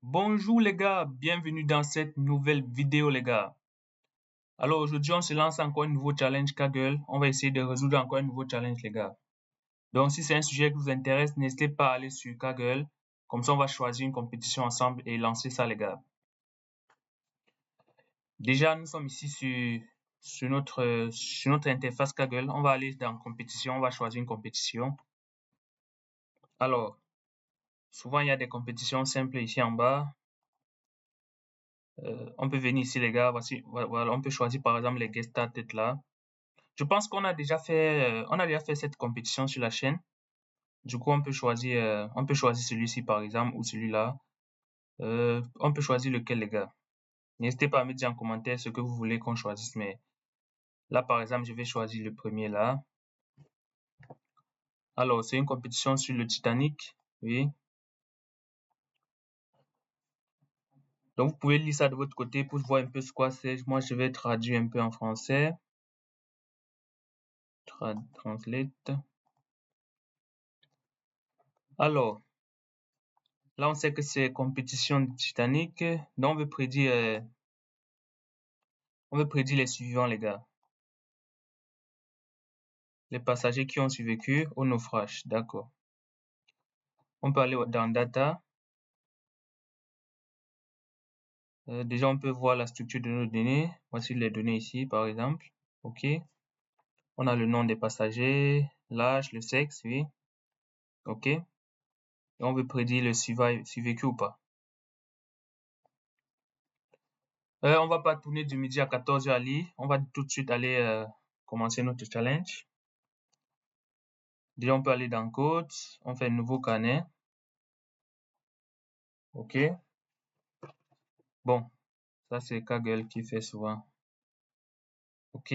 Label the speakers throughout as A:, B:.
A: Bonjour les gars, bienvenue dans cette nouvelle vidéo les gars. Alors aujourd'hui on se lance encore un nouveau challenge Kaggle. On va essayer de résoudre encore un nouveau challenge les gars. Donc si c'est un sujet qui vous intéresse, n'hésitez pas à aller sur Kaggle. Comme ça on va choisir une compétition ensemble et lancer ça les gars. Déjà nous sommes ici sur notre interface Kaggle. On va aller dans compétition, on va choisir une compétition. Alors, souvent il y a des compétitions simples ici en bas. On peut venir ici les gars, voilà, on peut choisir par exemple les guest started là. Je pense qu'on a déjà fait cette compétition sur la chaîne. Du coup, on peut choisir celui-ci par exemple ou celui-là. On peut choisir lequel les gars. N'hésitez pas à me dire en commentaire ce que vous voulez qu'on choisisse, mais là par exemple, je vais choisir le premier là. Alors, c'est une compétition sur le Titanic, oui. Donc, vous pouvez lire ça de votre côté pour voir un peu ce quoi c'est. Moi, je vais traduire un peu en français. Translate. Alors, là, on sait que c'est compétition de Titanic. Donc, on veut prédire les suivants, les gars. Les passagers qui ont survécu au naufrage. D'accord. On peut aller dans Data. Déjà, on peut voir la structure de nos données. Voici les données ici, par exemple. OK. On a le nom des passagers, l'âge, le sexe, oui. OK. Et on veut prédire le survécu ou pas. On va pas tourner du midi à 14h à lire. On va tout de suite aller commencer notre challenge. Déjà, on peut aller dans Code. On fait un nouveau carnet. OK. Bon, ça c'est Kaggle qui fait souvent. OK.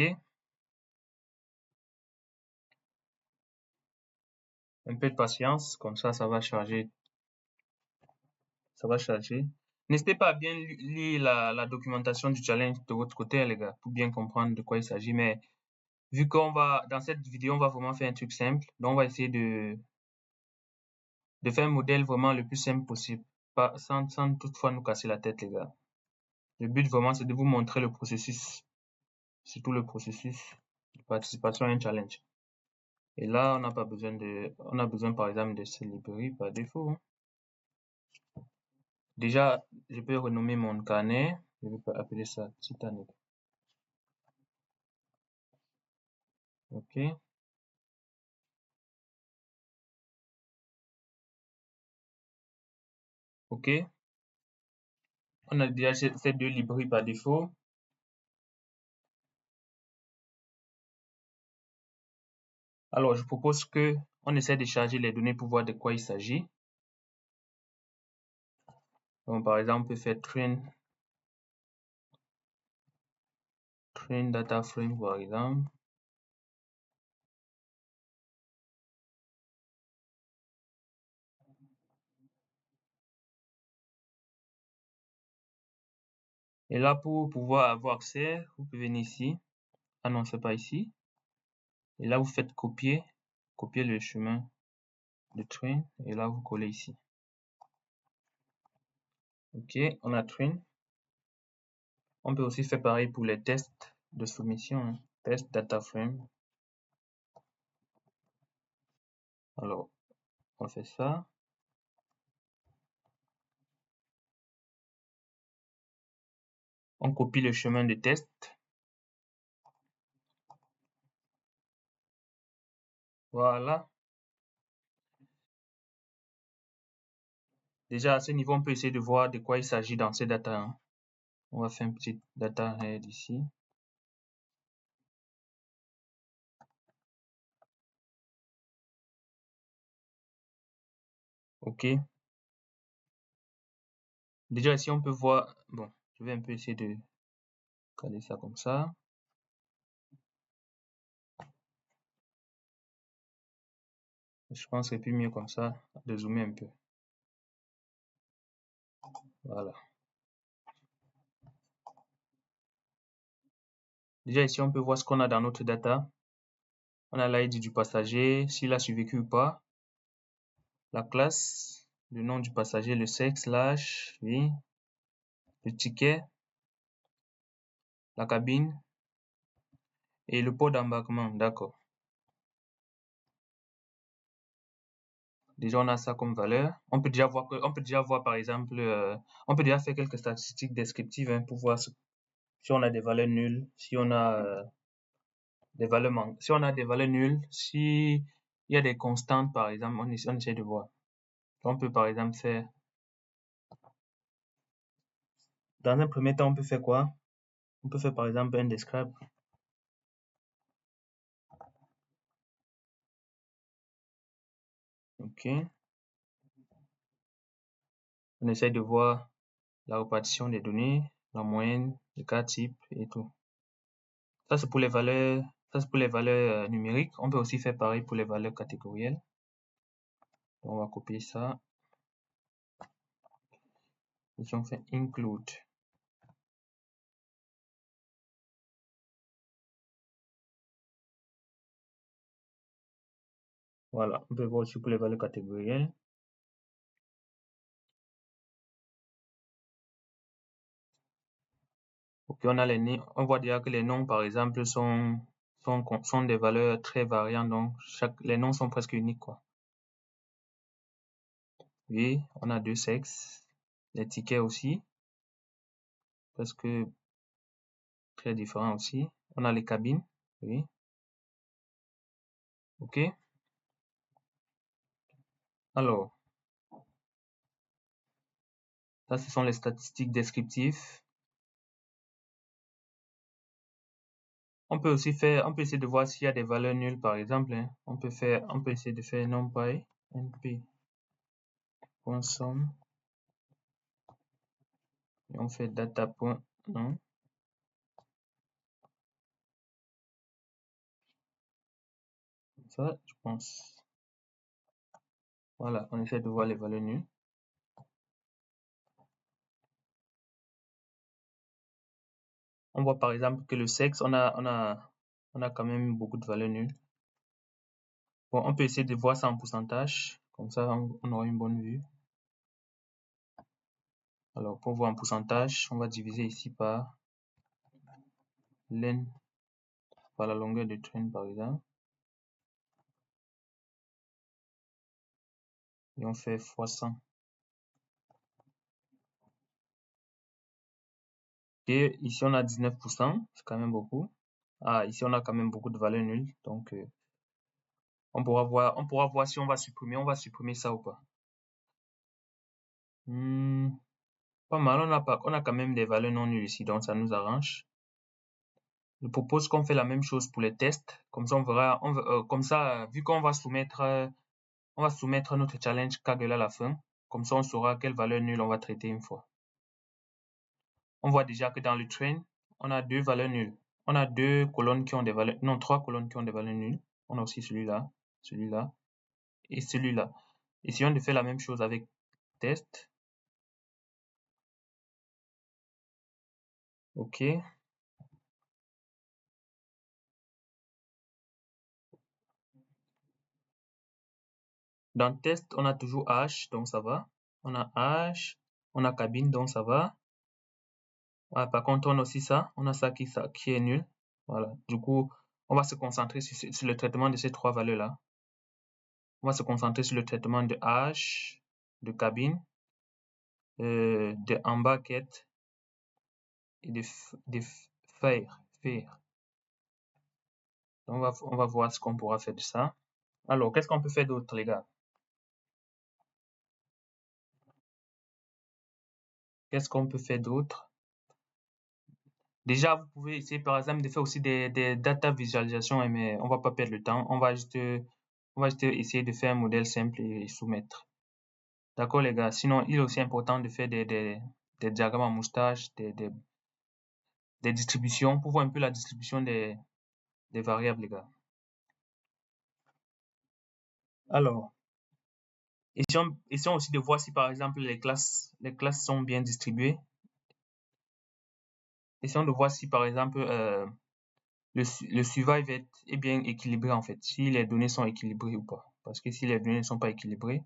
A: Un peu de patience, comme ça va charger. Ça va charger. N'hésitez pas à bien lire la documentation du challenge de votre côté, les gars, pour bien comprendre de quoi il s'agit. Mais vu dans cette vidéo, on va vraiment faire un truc simple. Donc, on va essayer de faire un modèle vraiment le plus simple possible, sans toutefois nous casser la tête, les gars. Le but vraiment, c'est de vous montrer le processus, surtout le processus de participation à un challenge. Et là, on a besoin par exemple de cette librairie par défaut. Déjà, je peux renommer mon carnet. Je vais appeler ça Titanic. OK. OK. On a déjà ces deux librairies par défaut. Alors, je propose que on essaie de charger les données pour voir de quoi il s'agit. Donc, par exemple, on peut faire train data frame, par exemple. Et là, pour pouvoir avoir accès, vous pouvez venir ici. Ah non, c'est pas ici. Et là, vous faites copier le chemin de train. Et là, vous collez ici. OK, on a train. On peut aussi faire pareil pour les tests de soumission. Hein. Test data frame. Alors, on fait ça. On copie le chemin de test. Voilà. Déjà, à ce niveau, on peut essayer de voir de quoi il s'agit dans ces data. Hein. On va faire un petit data head ici. OK. Déjà, ici, on peut voir... Bon, je vais un peu essayer de caler ça comme ça. Je pense que c'est plus mieux comme ça, de zoomer un peu. Voilà. Déjà, ici, on peut voir ce qu'on a dans notre data. On a l'ID du passager, s'il a survécu ou pas. La classe. le nom du passager, le sexe, l'âge, oui, le ticket, la cabine et le pot d'embarquement, d'accord. Déjà, on a ça comme valeur. On peut déjà voir par exemple, on peut déjà faire quelques statistiques descriptives hein, pour voir si on a des valeurs nulles, si on a si on a des valeurs nulles, si il y a des constantes par exemple, on essaie de voir. On peut par exemple faire, dans un premier temps, on peut faire quoi? On peut faire par exemple un describe. Ok. On essaie de voir la répartition des données, la moyenne, les cas types et tout. Ça, c'est pour les valeurs, ça, c'est pour les valeurs numériques. On peut aussi faire pareil pour les valeurs catégorielles. On va copier ça. Ici, on fait include. Voilà, on peut voir aussi pour les valeurs catégorielles. Ok, on voit déjà que les noms, par exemple, sont des valeurs très variantes, donc les noms sont presque uniques, quoi. Oui, on a deux sexes, les tickets aussi, presque très différents aussi. On a les cabines, oui, ok. Alors, ça, ce sont les statistiques descriptives. On peut essayer de voir s'il y a des valeurs nulles, par exemple, hein. On peut essayer de faire numpy, np.sum, et on fait data.non. Ça, je pense. Voilà, on essaie de voir les valeurs nulles. On voit par exemple que le sexe, on a quand même beaucoup de valeurs nulles. Bon, on peut essayer de voir ça en pourcentage, comme ça on aura une bonne vue. Alors, pour voir en pourcentage, on va diviser ici par len, par la longueur de train par exemple. Et on fait fois 100. Et ici on a 19%, c'est quand même beaucoup. Ah, ici on a quand même beaucoup de valeurs nulles, donc on pourra voir si on va supprimer ça ou pas. Pas mal, on a quand même des valeurs non nulles ici, donc ça nous arrange. Je propose qu'on fait la même chose pour les tests. Comme ça, comme ça, vu qu'on va on va soumettre notre challenge Kaggle à la fin. Comme ça, on saura quelle valeur nulle on va traiter une fois. On voit déjà que dans le train, on a deux valeurs nulles. On a deux colonnes qui ont des valeurs, non, trois colonnes qui ont des valeurs nulles. On a aussi celui-là, celui-là et celui-là. Essayons de faire la même chose avec test. OK. Dans test, on a toujours H, donc ça va. On a H, on a cabine, donc ça va. Ah, par contre, on a aussi ça. On a ça qui est nul. Voilà. Du coup, on va se concentrer sur le traitement de ces trois valeurs-là. On va se concentrer sur le traitement de H, de cabine, de embarquette et de faire. On va voir ce qu'on pourra faire de ça. Alors, qu'est-ce qu'on peut faire d'autre, les gars? Qu'est-ce qu'on peut faire d'autre? Déjà, vous pouvez essayer, par exemple, de faire aussi des data visualisations, mais on va pas perdre le temps. On va juste essayer de faire un modèle simple et soumettre. D'accord, les gars. Sinon, il est aussi important de faire des diagrammes en moustache, des distributions pour voir un peu la distribution des variables, les gars. Alors, essayons aussi de voir si, par exemple, les classes sont bien distribuées. Essayons de voir si, par exemple, le survive est bien équilibré, en fait. Si les données sont équilibrées ou pas. Parce que si les données ne sont pas équilibrées,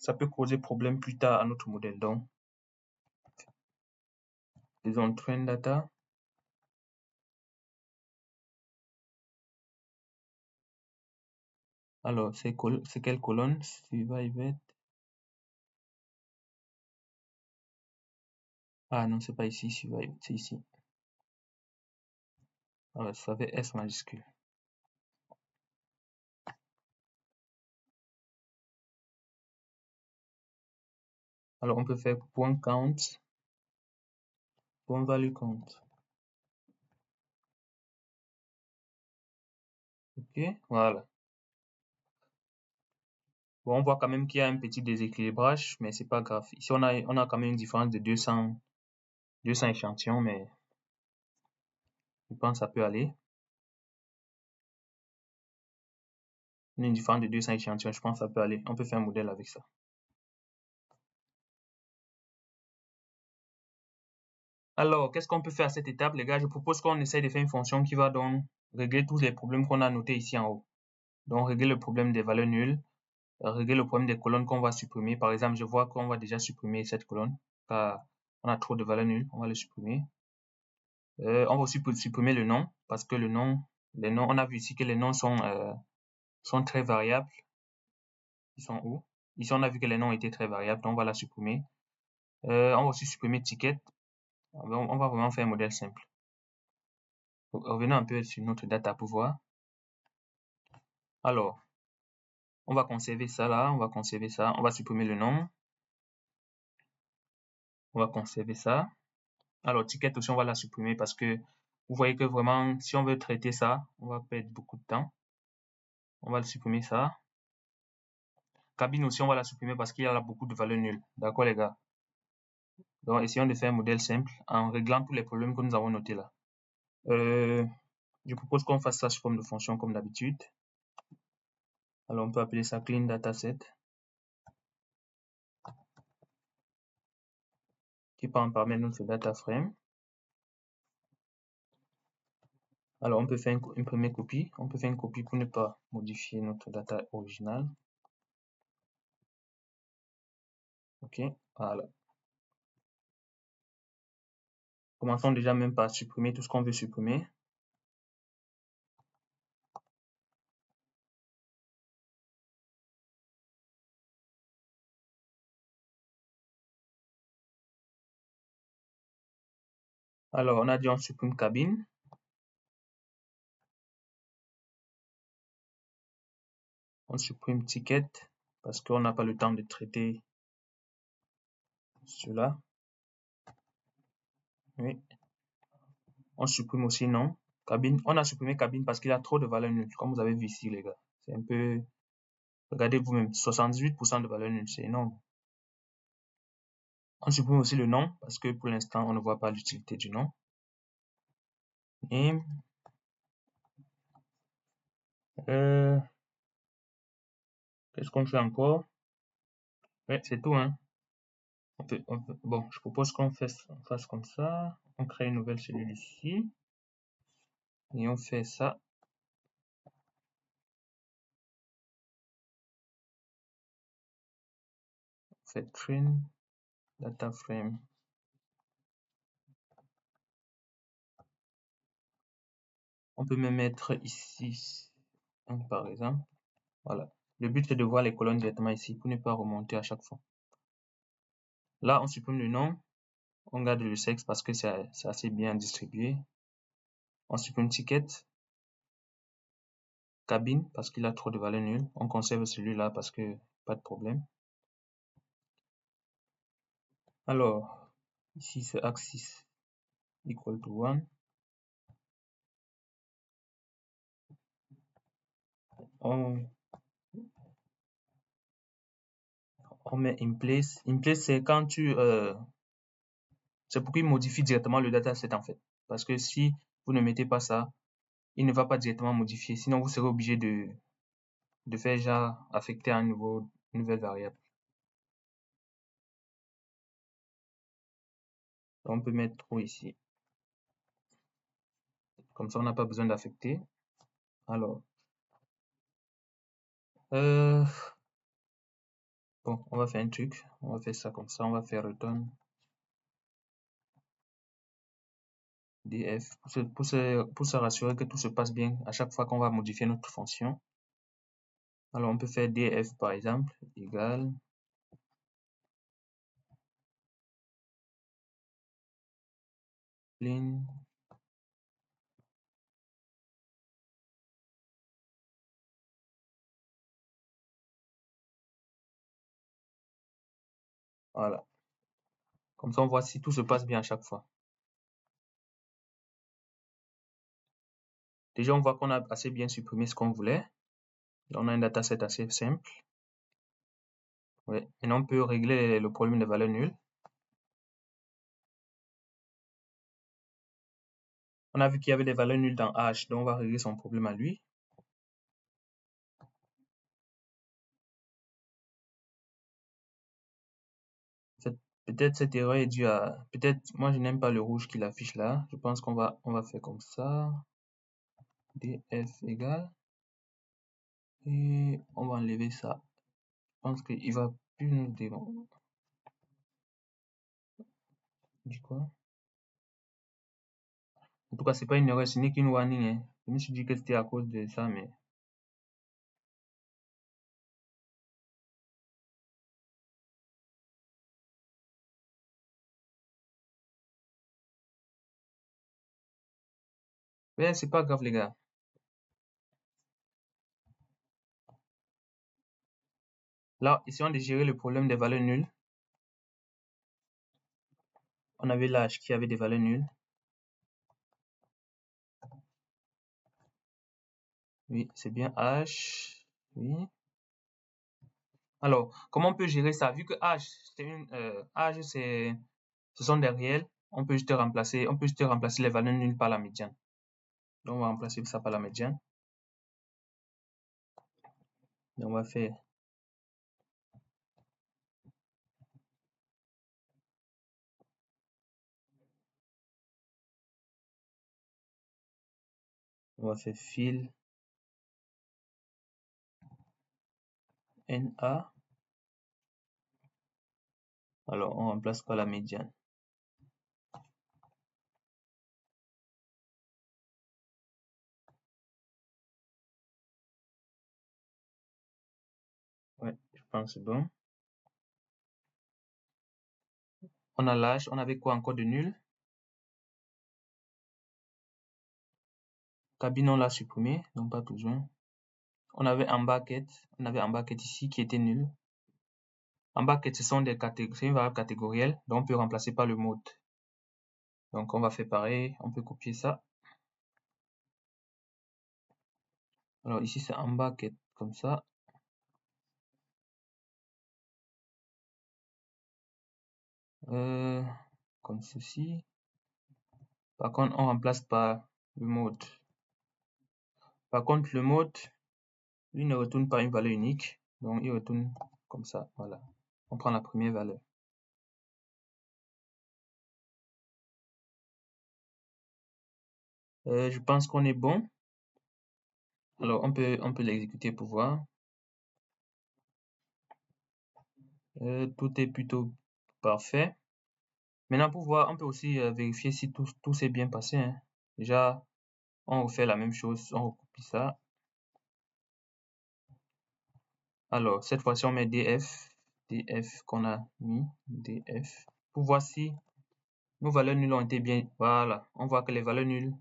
A: ça peut causer problème plus tard à notre modèle. Donc, faisons train data. Alors, c'est quelle colonne? Survived. Ah non, c'est pas ici, survived, c'est ici. Alors, ça fait S majuscule. Alors, on peut faire point count, point value count. Ok, voilà. Bon, on voit quand même qu'il y a un petit déséquilibrage, mais c'est pas grave. Ici, on a quand même une différence de 200 échantillons, mais je pense que ça peut aller. On a une différence de 200 échantillons, je pense que ça peut aller. On peut faire un modèle avec ça. Alors, qu'est-ce qu'on peut faire à cette étape, les gars? Je propose qu'on essaye de faire une fonction qui va donc régler tous les problèmes qu'on a notés ici en haut. Donc, régler le problème des valeurs nulles, régler le problème des colonnes qu'on va supprimer. Par exemple, je vois qu'on va déjà supprimer cette colonne, car on a trop de valeurs nulles, on va le supprimer. On va aussi supprimer le nom, parce que les noms, on a vu ici que les noms sont très variables. Ils sont où? Ici, on a vu que les noms étaient très variables, donc on va la supprimer. On va aussi supprimer ticket. On va vraiment faire un modèle simple. Revenons un peu sur notre data pour voir. Alors, on va conserver ça là, on va conserver ça, on va supprimer le nom. On va conserver ça. Alors, ticket aussi, on va la supprimer parce que vous voyez que vraiment, si on veut traiter ça, on va perdre beaucoup de temps. On va le supprimer ça. Cabine aussi, on va la supprimer parce qu'il y a là beaucoup de valeurs nulles. D'accord, les gars? Donc, essayons de faire un modèle simple en réglant tous les problèmes que nous avons notés là. Je propose qu'on fasse ça sous forme de fonction comme d'habitude. Alors, on peut appeler ça clean dataset qui permet notre data frame. Alors, on peut faire une première copie. On peut faire une copie pour ne pas modifier notre data originale. OK, voilà. Commençons déjà même par supprimer tout ce qu'on veut supprimer. Alors, on a dit on supprime cabine. On supprime ticket parce qu'on n'a pas le temps de traiter cela. Oui. On supprime aussi non. Cabine. On a supprimé cabine parce qu'il y a trop de valeurs nulles, comme vous avez vu ici, les gars. C'est un peu... Regardez vous-même, 78% de valeurs nulles, c'est énorme. On supprime aussi le nom parce que pour l'instant, on ne voit pas l'utilité du nom. Et qu'est-ce qu'on fait encore? Ouais, c'est tout, hein. Bon, je propose qu'on fasse comme ça. On crée une nouvelle cellule ici. Et on fait ça. On fait train data frame. On peut même mettre ici, par exemple. Voilà. Le but, c'est de voir les colonnes directement ici pour ne pas remonter à chaque fois. Là, on supprime le nom. On garde le sexe parce que c'est assez bien distribué. On supprime ticket. Cabine parce qu'il a trop de valeurs nulles. On conserve celui-là parce que pas de problème. Alors, ici, c'est axis equal to 1. On met in place. In place, c'est quand c'est pour qu'il modifie directement le dataset en fait. Parce que si vous ne mettez pas ça, il ne va pas directement modifier. Sinon, vous serez obligé de faire genre affecter à une nouvelle variable. Donc, on peut mettre true ici. Comme ça, on n'a pas besoin d'affecter. Alors, bon, Bon, on va faire un truc. On va faire ça comme ça. On va faire return df pour se rassurer que tout se passe bien à chaque fois qu'on va modifier notre fonction. Alors, on peut faire df par exemple égale clean voilà. Comme ça, on voit si tout se passe bien à chaque fois. Déjà, on voit qu'on a assez bien supprimé ce qu'on voulait. On a un dataset assez simple. Ouais. Maintenant, on peut régler le problème des valeurs nulles. On a vu qu'il y avait des valeurs nulles dans H, donc on va régler son problème à lui. Peut-être cette erreur est due à... Peut-être, moi je n'aime pas le rouge qu'il affiche là. Je pense qu'on va faire comme ça. df égale. Et on va enlever ça. Je pense qu'il va plus nous demander. Du quoi? En tout cas, c'est pas une erreur, ce n'est qu'une warning. Hein. Je me suis dit que c'était à cause de ça, mais... Ouais, c'est pas grave les gars. Là, essayons de gérer le problème des valeurs nulles. On avait l'âge qui avait des valeurs nulles. Oui, c'est bien H. Oui. Alors, comment on peut gérer ça? Vu que H, H, ce sont des réels, on peut juste remplacer les valeurs nulles par la médiane. Donc, on va remplacer ça par la médiane. Donc, on va faire fil NA. Alors, on remplace par la médiane. Ouais, je pense que c'est bon. On a l'âge, on avait quoi encore de nul? Cabine, on l'a supprimé, donc pas besoin. On avait un bucket ici qui était nul. En bucket, ce sont des catégories, c'est une variable catégorielle, donc on peut remplacer par le mode. Donc on va faire pareil, on peut copier ça. Alors ici c'est un bucket comme ça. Comme ceci. Par contre, on remplace par le mode. Par contre, le mode, lui ne retourne pas une valeur unique, donc il retourne comme ça, voilà. On prend la première valeur. Je pense qu'on est bon. Alors on peut l'exécuter pour voir. Tout est plutôt parfait. Maintenant pour voir, on peut aussi vérifier si tout s'est bien passé. Hein. Déjà, on refait la même chose, on recopie ça. Alors cette fois-ci on met df qu'on a mis, df, pour voir si nos valeurs nulles ont été bien. Voilà, on voit que les valeurs nulles,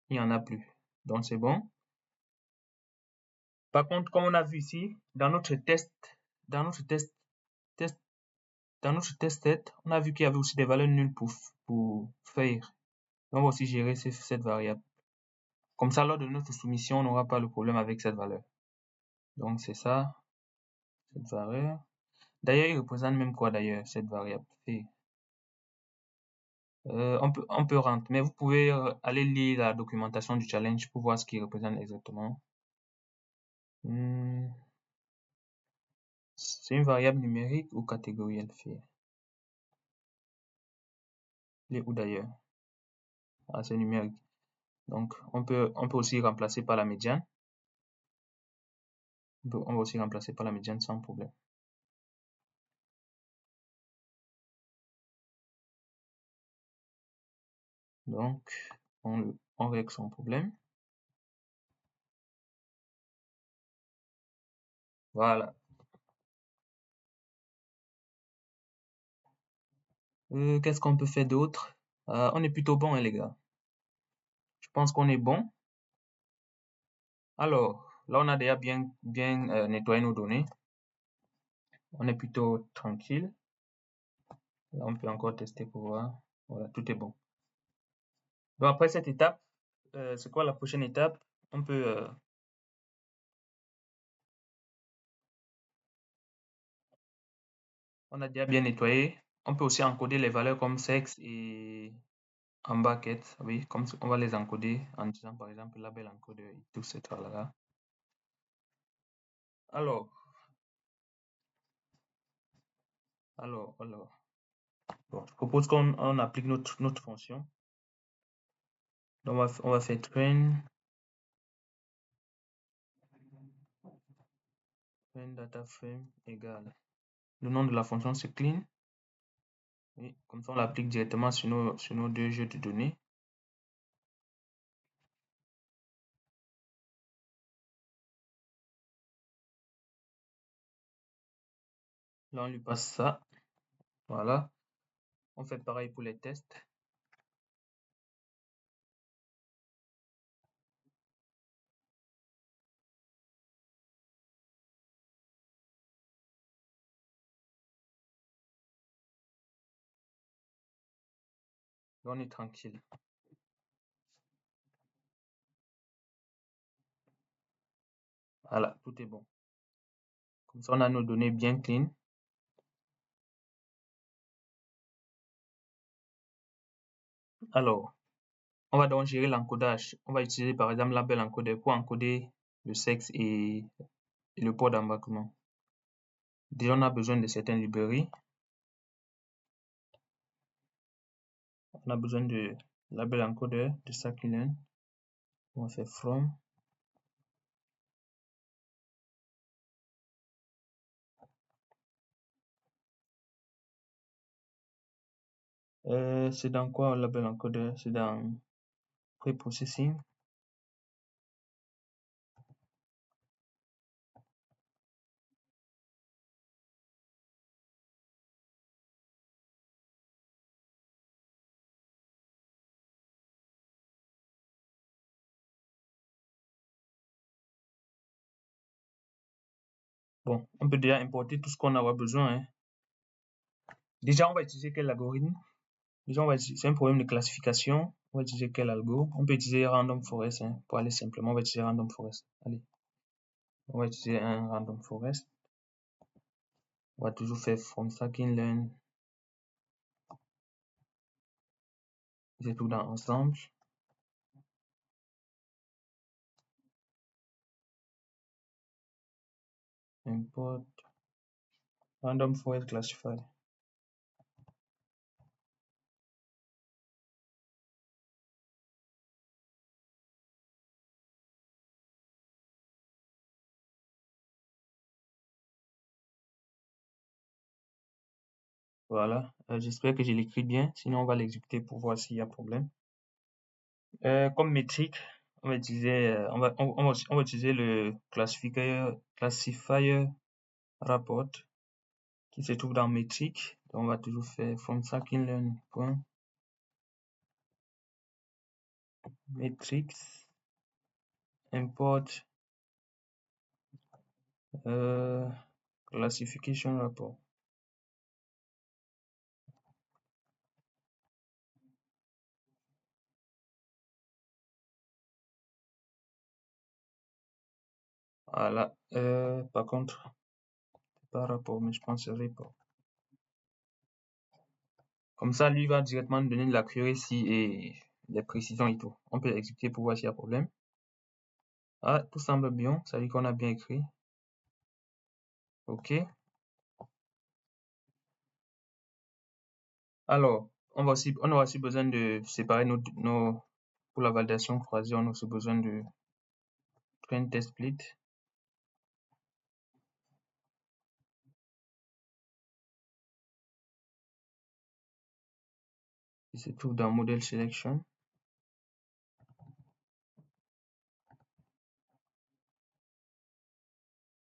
A: il n'y en a plus. Donc c'est bon. Par contre, comme on a vu ici, dans notre test, test dans notre test set, on a vu qu'il y avait aussi des valeurs nulles pour faire. On va aussi gérer cette variable. Comme ça, lors de notre soumission, on n'aura pas le problème avec cette valeur. Donc c'est ça, cette valeur. D'ailleurs, il représente même quoi d'ailleurs, cette variable? On peut rentrer, mais vous pouvez aller lire la documentation du challenge pour voir ce qu'il représente exactement. C'est une variable numérique ou catégorielle fait. Il est où d'ailleurs? Ah, c'est numérique. Donc, on peut aussi remplacer par la médiane. On va aussi remplacer par la médiane sans problème. Donc, on règle son problème. Voilà. Qu'est-ce qu'on peut faire d'autre? On est plutôt bon, hein, les gars. Je pense qu'on est bon. Alors, là, on a déjà bien nettoyé nos données. On est plutôt tranquille. Là, on peut encore tester pour voir. Voilà, tout est bon. Donc, après cette étape, c'est quoi la prochaine étape? On peut, on a déjà bien nettoyé. On peut aussi encoder les valeurs comme sexe et en bucket. Oui, comme on va les encoder en disant par exemple label encodeur et tout ce tralala. Alors, alors. Bon, je propose qu'on applique notre fonction. Donc, on va faire train data frame égale. Le nom de la fonction c'est clean. Oui, comme ça on l'applique directement sur nos deux jeux de données. Là, on lui passe ça. Voilà. On fait pareil pour les tests. Là, on est tranquille. Voilà, tout est bon. Comme ça, on a nos données bien clean. Alors, on va donc gérer l'encodage. On va utiliser par exemple label encodeur pour encoder le sexe et le port d'embarquement. Déjà, on a besoin de certaines librairies. On a besoin de label encodeur de scikit-learn. On va faire from. C'est dans quoi label encodeur? C'est dans preprocessing. Bon, on peut déjà importer tout ce qu'on aura besoin, hein. Déjà, on va utiliser quel algorithme? Déjà, c'est un problème de classification. On va utiliser quel algo? On peut utiliser random forest, hein, pour aller simplement. On va utiliser random forest. Allez, on va utiliser un random forest. On va toujours faire from scikit-learn. C'est tout dans ensemble. Import random forest classify. Voilà. J'espère que je l'écris bien. Sinon, on va l'exécuter pour voir s'il y a problème. Comme métrique, on va utiliser, on va utiliser le classifier rapport qui se trouve dans métrique. Donc, on va toujours faire from scikit-learn. Matrix import classification rapport. Voilà. Par contre, c'est pas rapport, mais je pense que c'est report. Comme ça, lui va directement nous donner de l'accuracy et des précisions et tout. On peut exécuter pour voir s'il y a problème. Ah, tout semble bien. Ça veut dire qu'on a bien écrit. OK. Alors, on aura aussi besoin de séparer pour la validation croisée, on a aussi besoin de train test split. Qui se trouve dans model selection.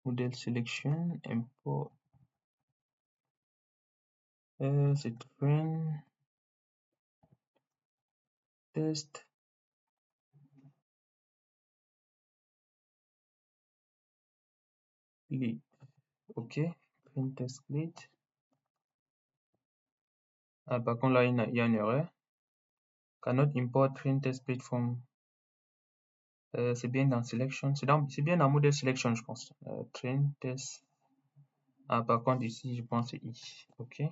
A: model selection, import, c'est train, test, lead, ok, train test lead. Ah, par contre là il y a une erreur. Cannot import train test lead from. C'est bien dans selection, c'est bien dans model selection je pense. Train test. Ah, par contre ici je pense c'est i, ok.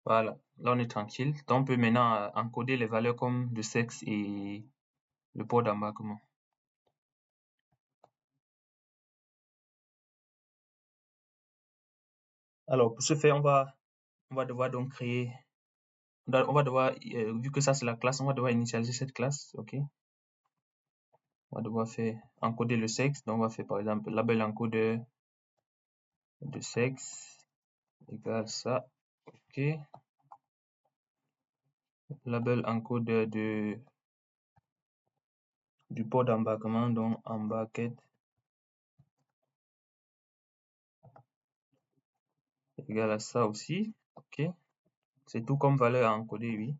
A: Voilà, là on est tranquille. Donc on peut maintenant encoder les valeurs comme le sexe et le port d'embarquement. Alors pour ce faire, on va devoir donc créer, on va devoir, vu que ça c'est la classe, on va devoir initialiser cette classe, ok. On va devoir faire encoder le sexe, donc on va faire par exemple label encodeur de sexe égale ça, ok. Label encodeur du port d'embarquement, donc embarqued égale à ça aussi, ok. C'est tout comme valeur à encoder, oui.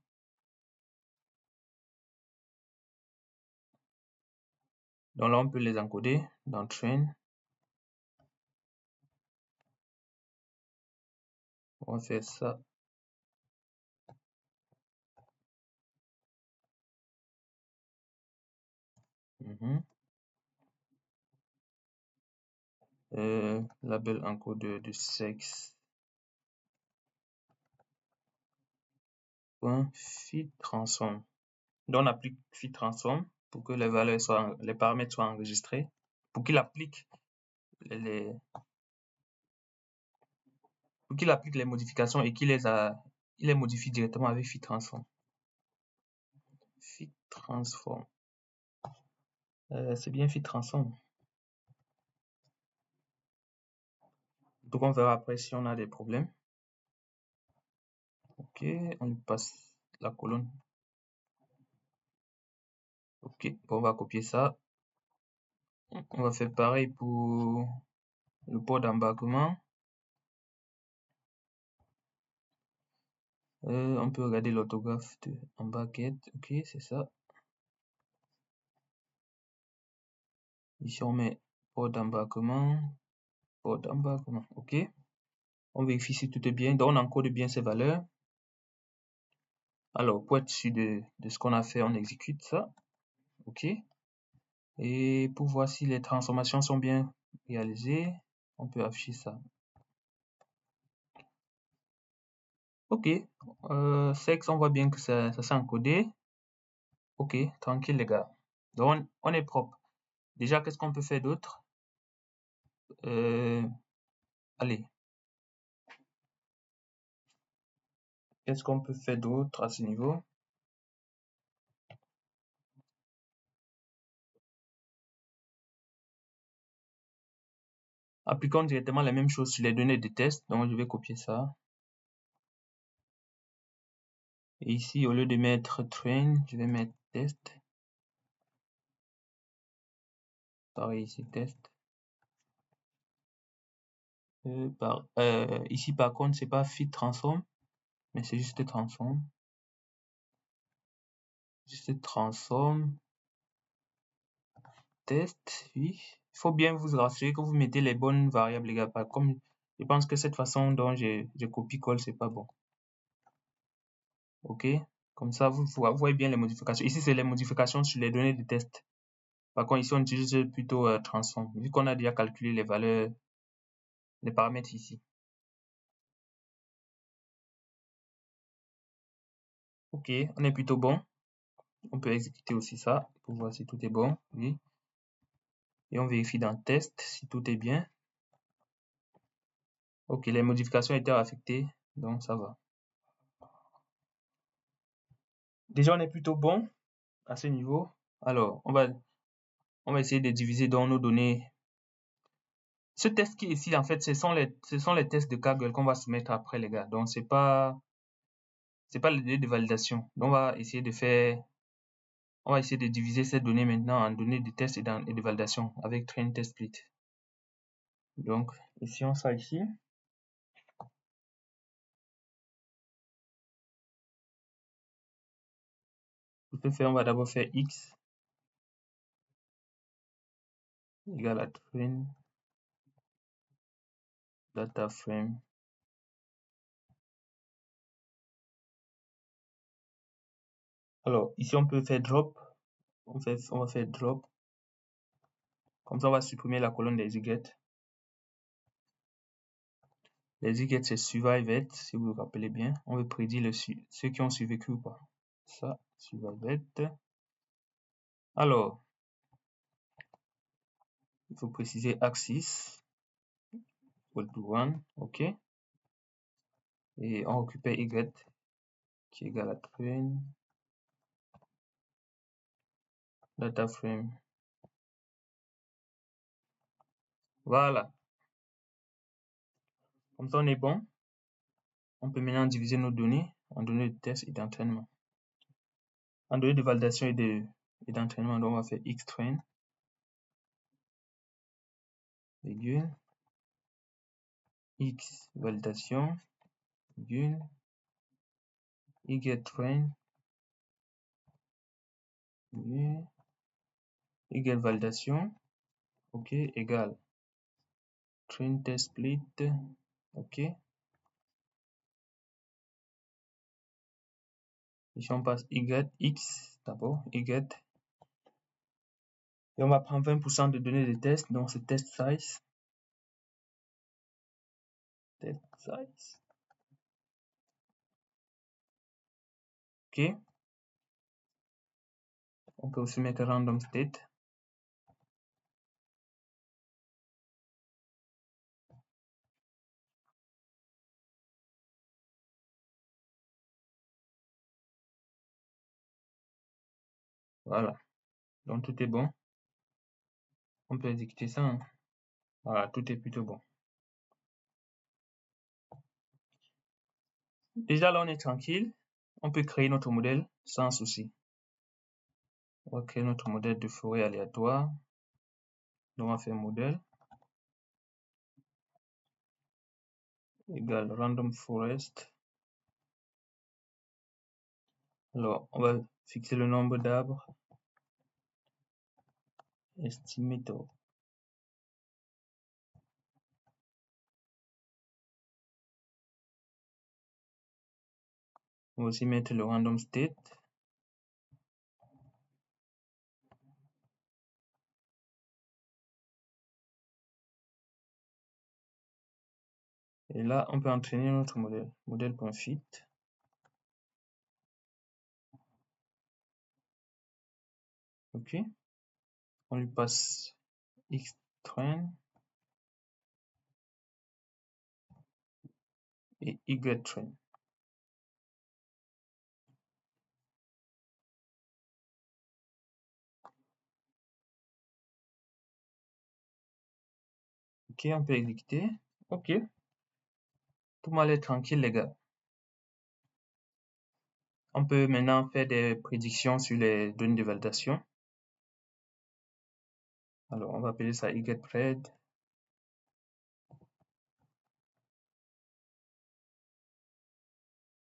A: Donc là, on peut les encoder dans train. On va faire ça. Label encodeur de sexe. Fit transform. Donc on applique fit transform pour que les valeurs soient, les paramètres soient enregistrés, pour qu'il applique les modifications et qu'il les modifie directement avec fit transform. Fit transform. C'est bien fit transform. Donc on verra après si on a des problèmes. Ok, on passe la colonne. Ok, bon, on va copier ça. On va faire pareil pour le port d'embarquement. On peut regarder l'orthographe de embarqued. Ok, c'est ça. Ici, on met port d'embarquement. Port d'embarquement. Ok. On vérifie si tout est bien. Donc, on encode bien ces valeurs. Alors, pour être sûr de ce qu'on a fait, on exécute ça. Ok. Et pour voir si les transformations sont bien réalisées, on peut afficher ça. Ok. Sexe, on voit bien que ça s'est encodé. Ok, tranquille les gars. Donc, on est propre. Déjà, qu'est-ce qu'on peut faire d'autre? Allez. Qu'est-ce qu'on peut faire d'autre à ce niveau? Appliquons directement la même chose sur les données de test. Donc, je vais copier ça. Et ici, au lieu de mettre train, je vais mettre test. Pareil ici, test. Ici, par contre, c'est pas fit transform, mais c'est juste transform. Juste transform. Test, oui. Il faut bien vous rassurer que vous mettez les bonnes variables, les gars. Comme je pense que cette façon dont j'ai copie-colle, c'est pas bon. Ok, comme ça, vous voyez bien les modifications. Ici, c'est les modifications sur les données de test. Par contre, ici, on utilise plutôt transform, vu qu'on a déjà calculé les valeurs, les paramètres ici. Ok, on est plutôt bon. On peut exécuter aussi ça pour voir si tout est bon. Oui. Et on vérifie dans test si tout est bien. Ok, les modifications étaient affectées, donc ça va. Déjà, on est plutôt bon à ce niveau. Alors, on va essayer de diviser dans nos données. Ce test qui est ici, en fait, ce sont les tests de Kaggle qu'on va soumettre après, les gars. Donc, c'est pas les données de validation. Donc, on va essayer de faire On va essayer de diviser ces données maintenant en données de test et de validation avec train test split. Donc, ici, on sera ici. Pour ce faire, on va d'abord faire x égale à train data frame. Alors, ici, on peut faire drop. On va faire drop. Comme ça, on va supprimer la colonne des y. Les y, c'est survived, si vous vous rappelez bien. On veut prédire ceux qui ont survécu ou pas. Ça, survived. Alors, il faut préciser axis equal to 1, OK. Et on récupère y qui est égal à train data frame. Voilà. Comme ça, on est bon. On peut maintenant diviser nos données en données de test et d'entraînement. En données de validation et d'entraînement, donc on va faire xtrain égale x validation égale ytrain égale validation, OK, égale train test split, OK. Ici, on passe x d'abord, y. Et on va prendre 20% de données de test, donc c'est test size. Test size. OK. On peut aussi mettre random state. Voilà. Donc tout est bon. On peut exécuter ça, hein. Voilà, tout est plutôt bon. Déjà là, on est tranquille. On peut créer notre modèle sans souci. On va créer notre modèle de forêt aléatoire. Donc on va faire modèle égale random forest. Alors, on va fixer le nombre d'arbres. Estimator. On va aussi mettre le random state. Et là, on peut entraîner notre modèle. Modèle.fit. OK. On lui passe xtrain et ytrain. OK, on peut exécuter. OK. Tout m'aller tranquille, les gars. On peut maintenant faire des prédictions sur les données de validation. Alors, on va appeler ça ypred.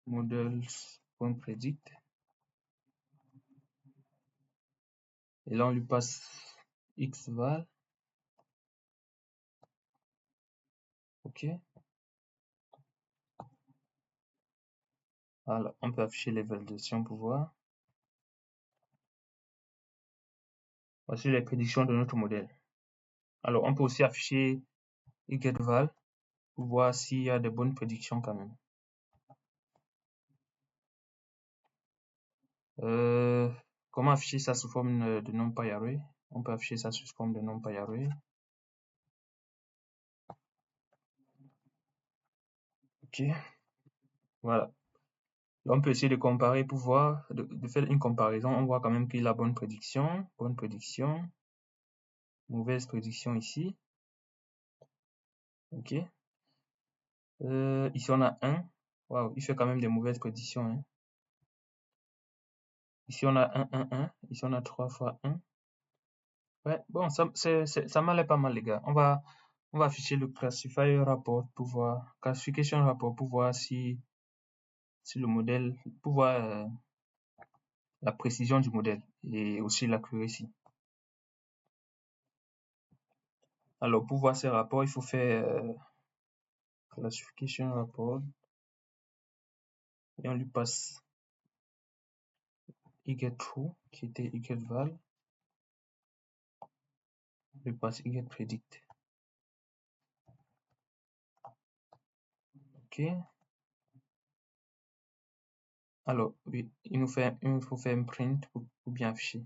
A: Models.predict. Et là, on lui passe xval. OK. Alors, on peut afficher les validations pour voir. Voici les prédictions de notre modèle. Alors, on peut aussi afficher yval pour voir s'il y a de bonnes prédictions quand même. Comment afficher ça sous forme de NumPy array? On peut afficher ça sous forme de NumPy array. OK. Voilà. Là, on peut essayer de comparer pour voir, de faire une comparaison. On voit quand même qu'il a bonne prédiction, mauvaise prédiction ici. OK. Ici, on a 1. Waouh, il fait quand même des mauvaises prédictions, hein. Ici, on a 1, 1, 1. Ici, on a 3 fois 1. Ouais, bon, ça m'a l'air pas mal, les gars. On va afficher le classifier rapport pour voir, classification rapport pour voir si le modèle, pour voir la précision du modèle et aussi l'accuracy. Alors, pour voir ces rapports, il faut faire classification rapport et on lui passe getTrue qui était getVal, on lui passe getPredict. Ok. Alors, oui, il faut faire un print pour bien afficher.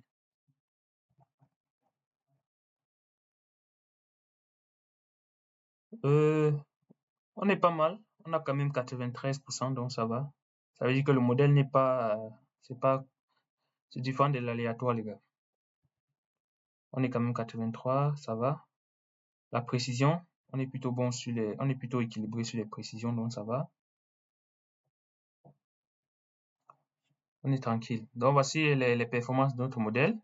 A: On est pas mal. On a quand même 93%, donc ça va. Ça veut dire que le modèle n'est pas, c'est différent de l'aléatoire, les gars. On est quand même 83, ça va. La précision, on est plutôt bon on est plutôt équilibré sur les précisions, donc ça va. On est tranquille. Donc voici les performances de notre modèle.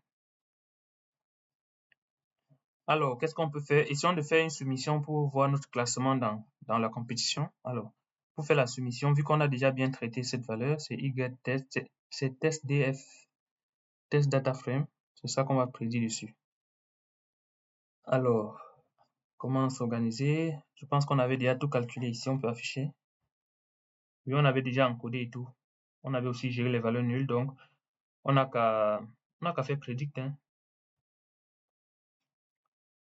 A: Alors, qu'est-ce qu'on peut faire? Essayons de faire une soumission pour voir notre classement dans la compétition. Alors, pour faire la soumission, vu qu'on a déjà bien traité cette valeur, c'est YTest, c'est testDF, test data frame. C'est ça qu'on va prédire dessus. Alors, comment s'organiser? Je pense qu'on avait déjà tout calculé ici, on peut afficher. Oui, on avait déjà encodé et tout. On avait aussi géré les valeurs nulles, donc on n'a qu'à faire predict, hein.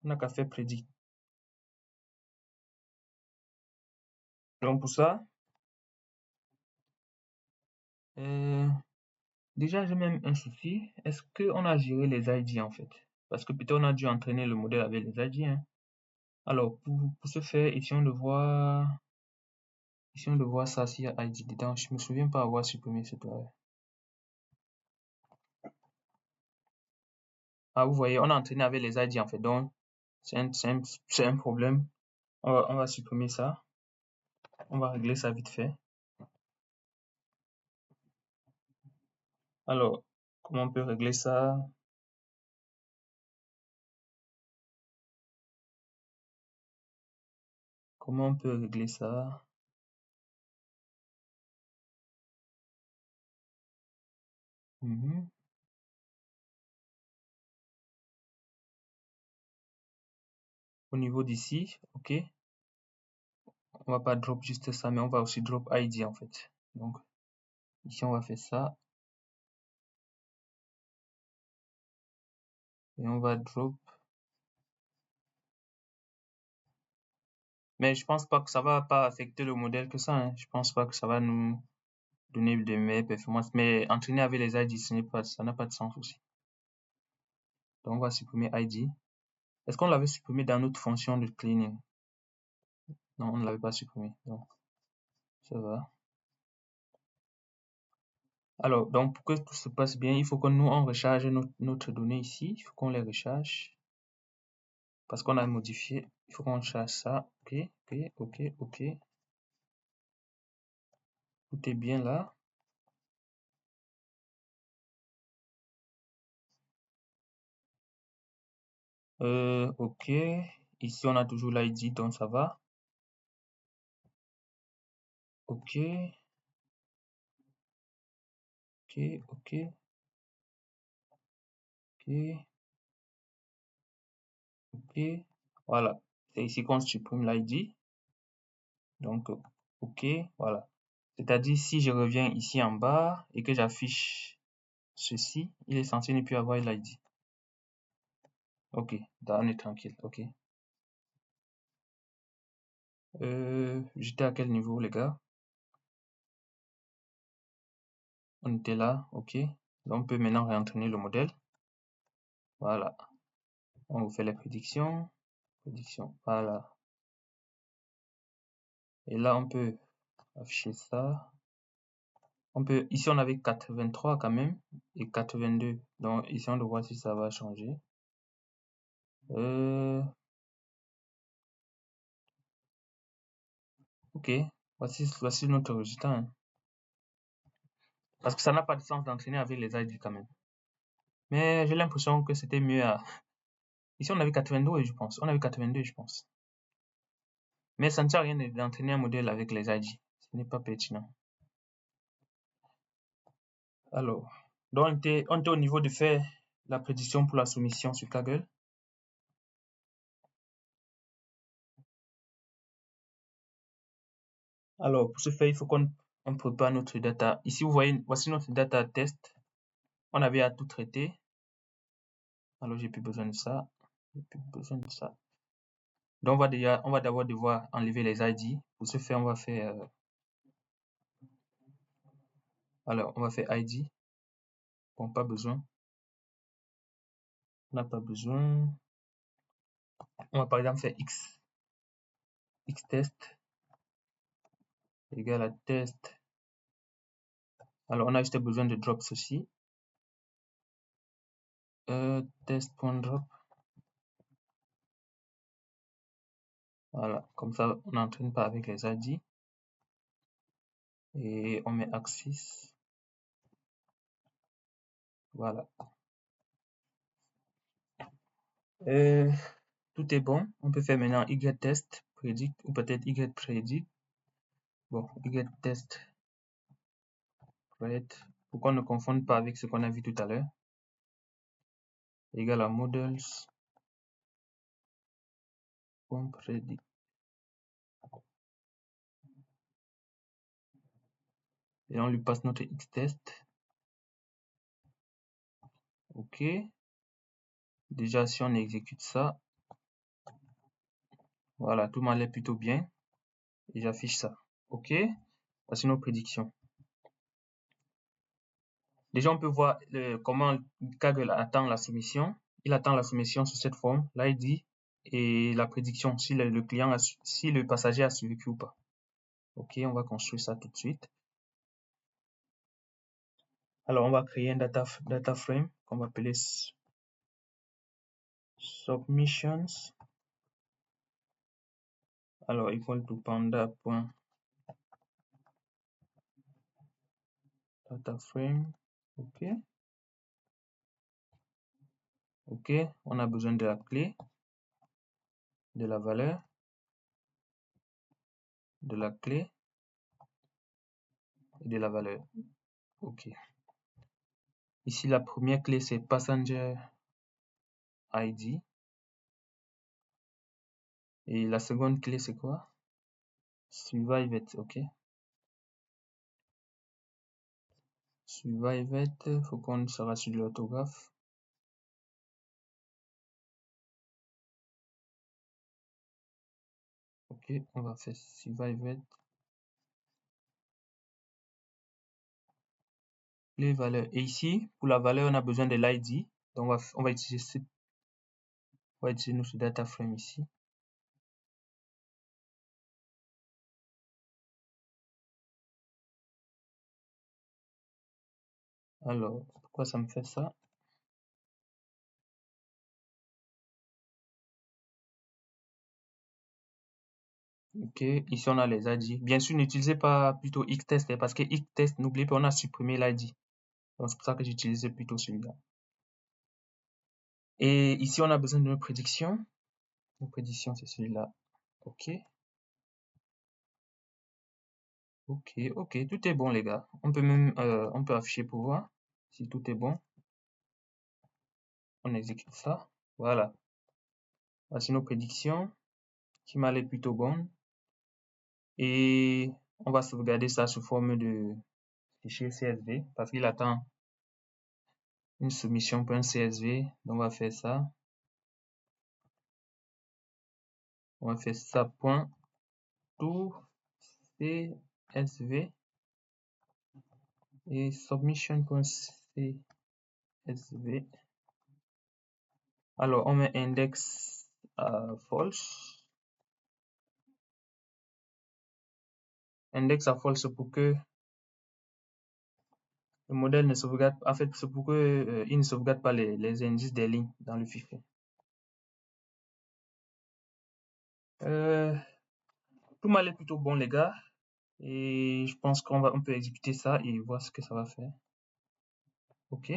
A: On n'a qu'à faire predict. Donc pour ça, déjà j'ai même un souci. Est-ce qu'on a géré les ID en fait? Parce que peut-être on a dû entraîner le modèle avec les ID, hein. Alors pour ce faire, essayons de voir ça s'il y a ID dedans. Je me souviens pas avoir supprimé cette valeur. Ah, vous voyez, on a entraîné avec les ID en fait, donc c'est un problème. On va supprimer ça. On va régler ça vite fait. Alors, comment on peut régler ça? Comment on peut régler ça? Au niveau d'ici, ok. On va pas drop juste ça, mais on va aussi drop ID en fait. Donc, ici, on va faire ça. Et on va drop. Mais je pense pas que ça va pas affecter le modèle que ça, hein. Je pense pas que ça va nous donner de meilleures performances. Mais entraîner avec les ID, ça n'a pas de sens aussi. Donc, on va supprimer ID. Est-ce qu'on l'avait supprimé dans notre fonction de cleaning? Non, on ne l'avait pas supprimé. Donc, ça va. Alors, donc, pour que tout se passe bien, il faut que nous, on recharge notre donnée ici. Il faut qu'on les recharge. Parce qu'on a modifié. Il faut qu'on charge ça. Ok, ok, ok, ok. Tout est bien là. Ok. Ici, on a toujours l'ID, donc ça va. Ok, ok, ok, ok, ok. Voilà. C'est ici qu'on supprime l'ID. Donc, ok, voilà. C'est-à-dire, si je reviens ici en bas et que j'affiche ceci, il est censé ne plus avoir l'ID. Ok, là, on est tranquille. Ok. J'étais à quel niveau, les gars? On était là, ok. Donc, on peut maintenant réentraîner le modèle. Voilà. On vous fait les prédictions. Prédictions, voilà. Et là, on peut afficher ça. Ici, on avait 83 quand même et 82. Donc, ici, on doit voir si ça va changer. Ok. Voici notre résultat, hein. Parce que ça n'a pas de sens d'entraîner avec les ID quand même. Mais j'ai l'impression que c'était mieux à... Ici, on avait 82, je pense. On avait 82, je pense. Mais ça ne sert à rien d'entraîner un modèle avec les ID. Ce n'est pas pertinent. Alors, donc on était au niveau de faire la prédiction pour la soumission sur Kaggle. Alors, pour ce faire, il faut qu'on prépare notre data. Ici, vous voyez, voici notre data test. On avait à tout traiter. Alors, j'ai plus besoin de ça. J'ai plus besoin de ça. Donc, on va d'abord devoir enlever les ID. Pour ce faire, on va faire... alors, on va faire ID. Bon, pas besoin. On n'a pas besoin. On va par exemple faire x test égale à test. Alors, on a juste besoin de drop ceci. Test.drop. Voilà, comme ça, on n'entraîne pas avec les ID. Et on met axis. Voilà. Tout est bon. On peut faire maintenant y-test predict ou peut-être y-predict. Bon, y-test predict. Pour qu'on ne confonde pas avec ce qu'on a vu tout à l'heure. Égal à models.predict. Et on lui passe notre x-test. OK. Déjà, si on exécute ça, voilà, tout m'allait plutôt bien. Et j'affiche ça. OK. Voici nos prédictions. Déjà, on peut voir comment Kaggle attend la soumission. Il attend la soumission sous cette forme, l'ID et la prédiction, si le client si le passager a survécu ou pas. OK, on va construire ça tout de suite. Alors, on va créer un data frame qu'on va appeler submissions. Alors, equal to panda.dataframe. OK. OK, on a besoin de la clé, de la valeur, de la clé et de la valeur. OK. Ici, la première clé, c'est passenger ID. Et la seconde clé, c'est quoi? Survived, OK. Survived, faut qu'on se rassure de l'orthographe. OK, on va faire survived. Les valeurs. Et ici, pour la valeur, on a besoin de l'ID. Donc, on va utiliser notre data frame ici. Alors, pourquoi ça me fait ça? OK, ici on a les ID. Bien sûr, n'utilisez pas plutôt xtest parce que xtest, n'oubliez pas, on a supprimé l'ID. Donc, c'est pour ça que j'utilisais plutôt celui-là. Et ici, on a besoin de nos prédictions. Nos prédictions, c'est celui-là. OK. OK, OK, tout est bon, les gars. On peut même on peut afficher pour voir si tout est bon. On exécute ça. Voilà. Voici nos prédictions qui m'allaient plutôt bonnes. Et on va sauvegarder ça sous forme de fichier CSV parce qu'il attend une soumission pour un CSV. Donc, on va faire ça. On va faire ça point tout CSV et submission.csv. Alors, on met index à false. Index à false pour que le modèle ne sauvegarde, en fait, c'est pour que il ne sauvegarde pas les indices des lignes dans le fichier. Tout m'allait plutôt bon, les gars. Et je pense on peut exécuter ça et voir ce que ça va faire. OK.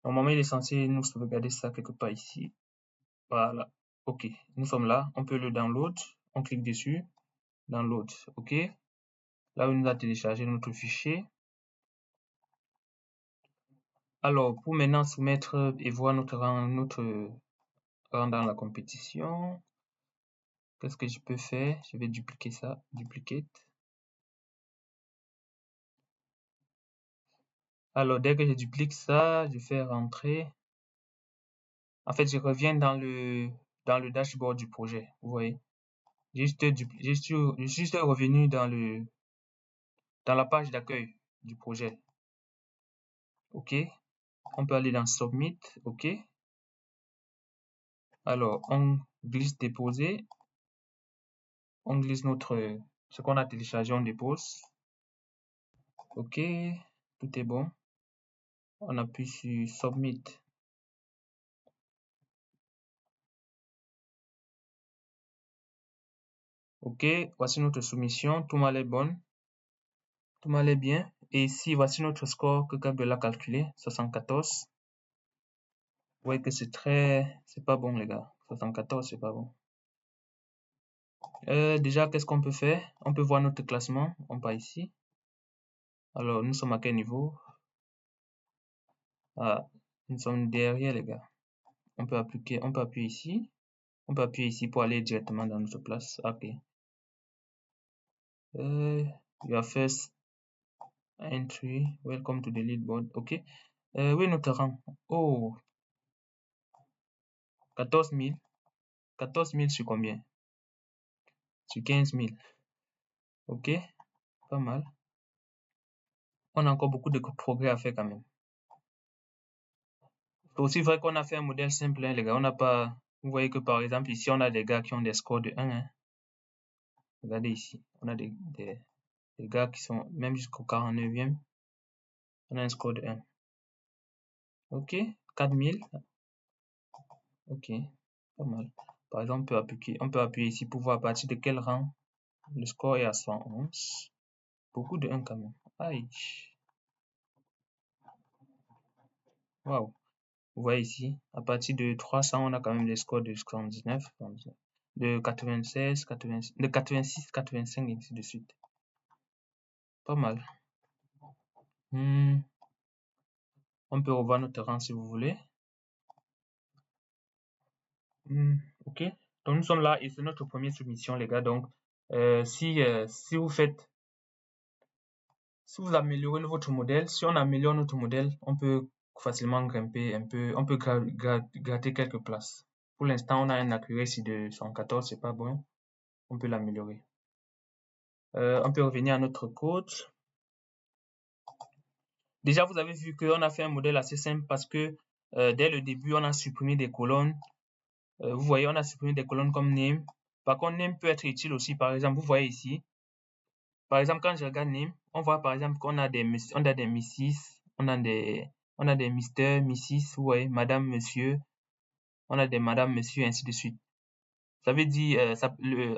A: Normalement, il est censé nous sauvegarder ça quelque part ici. Voilà. OK. Nous sommes là. On peut le download. On clique dessus. Download. OK. Là, il nous a téléchargé notre fichier. Alors, pour maintenant soumettre et voir notre rang dans la compétition, qu'est-ce que je peux faire? Je vais dupliquer ça. Duplicate. Alors, dès que je duplique ça, je fais rentrer. En fait, je reviens dans le dashboard du projet. Vous voyez? Je suis juste revenu dans la page d'accueil du projet. OK. On peut aller dans Submit. OK. Alors, on glisse déposer. On glisse ce qu'on a téléchargé, on dépose. OK. Tout est bon. On appuie sur Submit. OK. Voici notre soumission. Tout m'a l'air bon. Tout m'allait bien. Et ici, voici notre score que Kabel a calculé, 74. Vous voyez que c'est pas bon, les gars. 74, c'est pas bon. Déjà, qu'est-ce qu'on peut faire? On peut voir notre classement. On part ici. Alors, nous sommes à quel niveau? Ah, nous sommes derrière, les gars. On peut appuyer ici. On peut appuyer ici pour aller directement dans notre place. OK. Your first entry. Welcome to the leaderboard. OK. Oui, notre rang. Oh, 14 000. 14 000 sur combien? Sur 15 000. OK. Pas mal. On a encore beaucoup de progrès à faire quand même. C'est aussi vrai qu'on a fait un modèle simple, hein, les gars. On n'a pas... Vous voyez que par exemple, ici, on a des gars qui ont des scores de 1. Hein. Regardez ici. On a des gars qui sont même jusqu'au 49e. On a un score de 1. OK. 4000. OK. Pas mal. Par exemple, on peut appuyer ici pour voir à partir de quel rang le score est à 111. Beaucoup de 1 quand même. Aïe. Waouh. Vous voyez ici, à partir de 300, on a quand même des scores de 79, de 96, 86, de 86, 85, et ainsi de suite. Pas mal. On peut revoir notre rang si vous voulez. OK. Donc, nous sommes là et c'est notre première soumission, les gars. Donc, si vous améliorez votre modèle, si on améliore notre modèle, on peut facilement grimper un peu, on peut gratter quelques places. Pour l'instant, on a un accuracy de 114, c'est pas bon. On peut l'améliorer. On peut revenir à notre code. Déjà, vous avez vu qu'on a fait un modèle assez simple parce que dès le début, on a supprimé des colonnes. Vous voyez, on a supprimé des colonnes comme name. Par contre, name peut être utile aussi. Par exemple, vous voyez ici. Par exemple, quand je regarde name, on voit par exemple qu'on a des Mrs, on a des Mr, Mrs, vous voyez, Madame, Monsieur. On a des Madame, Monsieur, ainsi de suite. Ça veut dire,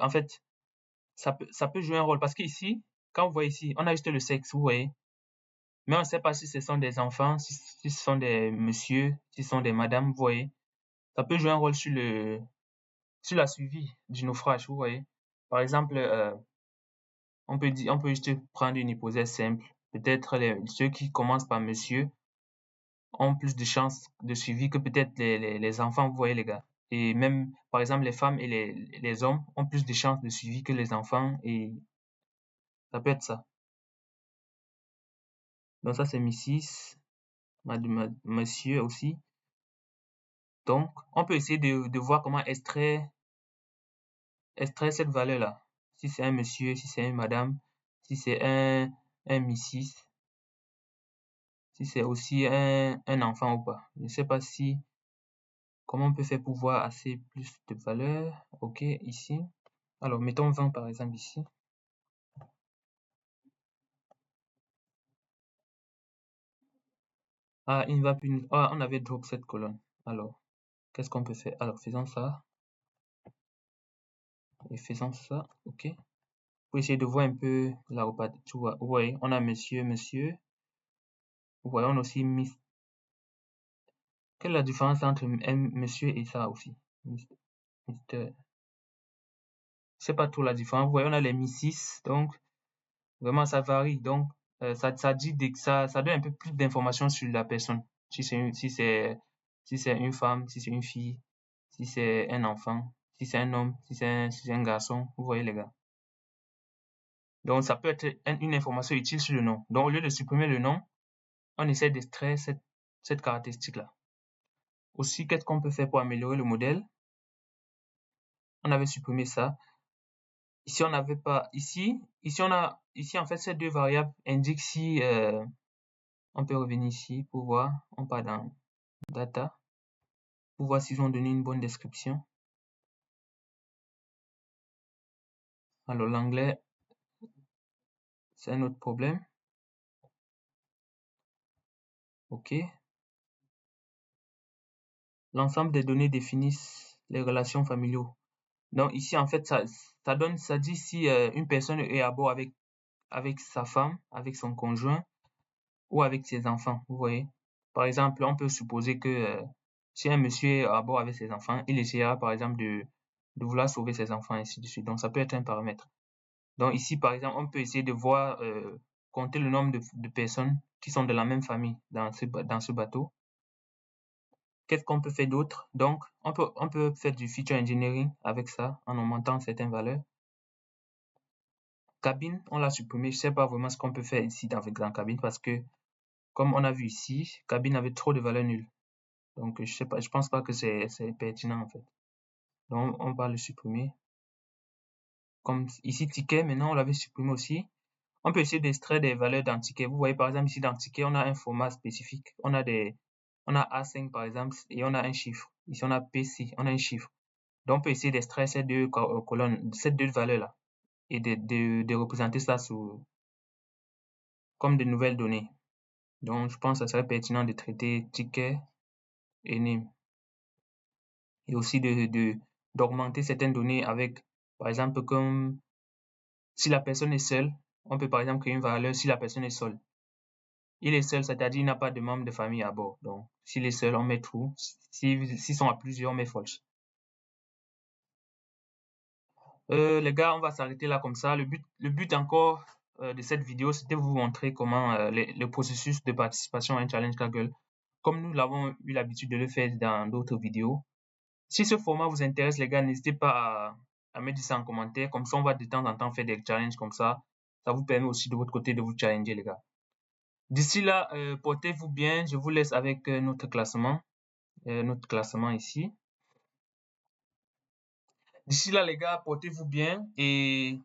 A: en fait, ça peut jouer un rôle parce qu'ici, quand vous voyez ici, on a juste le sexe, vous voyez. Mais on ne sait pas si ce sont des enfants, si ce sont des messieurs, si ce sont des madames, vous voyez. Ça peut jouer un rôle sur la suivi du naufrage, vous voyez. Par exemple, on peut juste prendre une hypothèse simple. Peut-être ceux qui commencent par monsieur ont plus de chances de suivi que peut-être les enfants, vous voyez les gars. Et même, par exemple, les femmes et les hommes ont plus de chances de suivi que les enfants et ça peut être ça. Donc ça, c'est Mrs, monsieur aussi. Donc, on peut essayer de voir comment extraire cette valeur-là. Si c'est un monsieur, si c'est une madame, si c'est un Mrs, si c'est aussi un enfant ou pas. Je ne sais pas comment on peut faire pour voir assez plus de valeur. OK, ici. Alors, mettons 20 par exemple ici. Ah, il ne va plus. Ah, on avait drop cette colonne. Alors, qu'est-ce qu'on peut faire? Alors, faisons ça. Et faisons ça. OK. Pour essayer de voir un peu la repartition. Vous voyez, on a monsieur, monsieur. Vous voyez, on a aussi miss. Quelle est la différence entre monsieur et ça aussi? Mister. Je sais pas trop la différence. Vous voyez, on a les missis. Donc, vraiment, ça varie. Donc, ça dit ça donne un peu plus d'informations sur la personne. Si c'est une femme, si c'est une fille, si c'est un enfant, si c'est un homme, si c'est un garçon. Vous voyez, les gars. Donc, ça peut être une information utile sur le nom. Donc, au lieu de supprimer le nom, on essaie d'extraire cette caractéristique-là. Aussi, qu'est-ce qu'on peut faire pour améliorer le modèle? On avait supprimé ça. Ici, on n'avait pas. Ici, en fait, ces deux variables indiquent si, on peut revenir ici pour voir. On part dans data pour voir s'ils ont donné une bonne description. Alors, l'anglais, c'est un autre problème. OK. L'ensemble des données définissent les relations familiaux. Donc, ici, en fait, ça dit si une personne est à bord avec sa femme, avec son conjoint ou avec ses enfants. Vous voyez? Par exemple, on peut supposer que si un monsieur est à bord avec ses enfants, il essaiera par exemple de vouloir sauver ses enfants, ainsi de suite. Donc, ça peut être un paramètre. Donc, ici, par exemple, on peut essayer de voir, compter le nombre de personnes qui sont de la même famille dans ce bateau. Qu'est-ce qu'on peut faire d'autre? Donc, on peut faire du feature engineering avec ça en augmentant certaines valeurs. Cabine, on l'a supprimé. Je sais pas vraiment ce qu'on peut faire ici dans cabine parce que, comme on a vu ici, cabine avait trop de valeurs nulles. Donc, je sais pas, je pense pas que c'est pertinent en fait. Donc, on va le supprimer. Comme ici, ticket, maintenant, on l'avait supprimé aussi. On peut essayer d'extraire des valeurs dans ticket. Vous voyez, par exemple, ici dans ticket, on a un format spécifique. On a A5 par exemple, et on a un chiffre. Ici, on a PC, on a un chiffre. Donc, on peut essayer d'extraire ces deux colonnes, ces deux valeurs-là, et de représenter ça comme de nouvelles données. Donc, je pense que ça serait pertinent de traiter ticket et name. Et aussi d'augmenter certaines données avec, par exemple, comme si la personne est seule, on peut par exemple créer une valeur si la personne est seule. Il est seul, c'est-à-dire il n'a pas de membre de famille à bord. Donc, s'il est seul, on met true. S'ils sont à plusieurs, on met false. Les gars, on va s'arrêter là comme ça. Le but encore de cette vidéo, c'était de vous montrer comment le processus de participation à un challenge Kaggle, comme nous l'avons eu l'habitude de le faire dans d'autres vidéos. Si ce format vous intéresse, les gars, n'hésitez pas à mettre ça en commentaire. Comme ça, on va de temps en temps faire des challenges comme ça. Ça vous permet aussi de votre côté de vous challenger, les gars. D'ici là, portez-vous bien. Je vous laisse avec notre classement ici. D'ici là, les gars, portez-vous bien et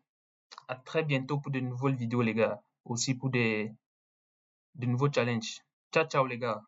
A: à très bientôt pour de nouvelles vidéos, les gars. Aussi pour de nouveaux challenges. Ciao, ciao, les gars.